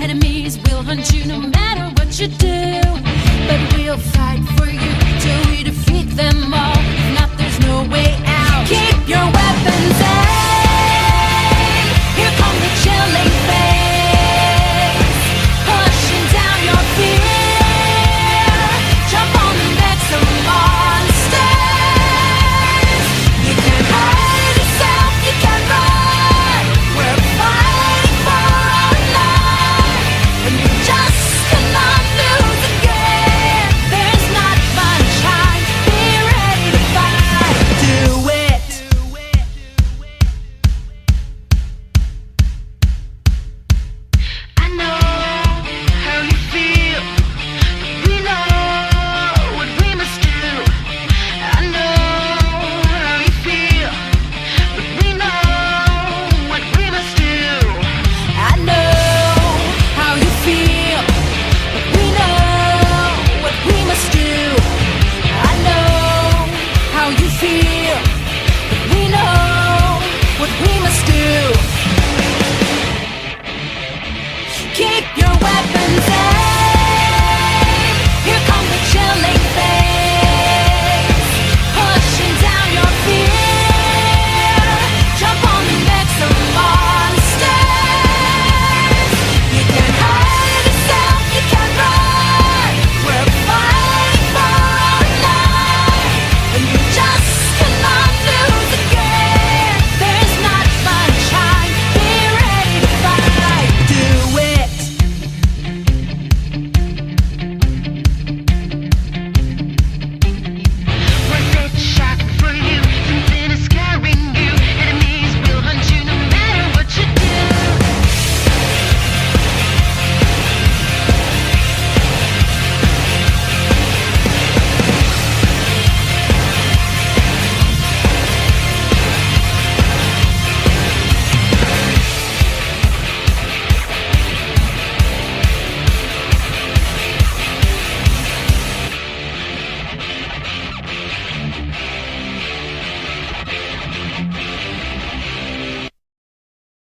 Enemies will hunt you no matter what you do. But we'll fight for you till we defeat them all. If not, there's no way out. Keep your weapons aimed. Here come the chilling face, pushing down your fear. Jump on the necks of monsters. You can hide yourself, you can run. We're fighting for our life, and we just cannot lose again. There's not much time. Be ready to fight. Do it. I know how you feel, but we know what we must do. I know how you feel, but we know what we must do. I know how you feel, but we know what we must do. I know how you feel, but we know what we must do. Keep your weapons out.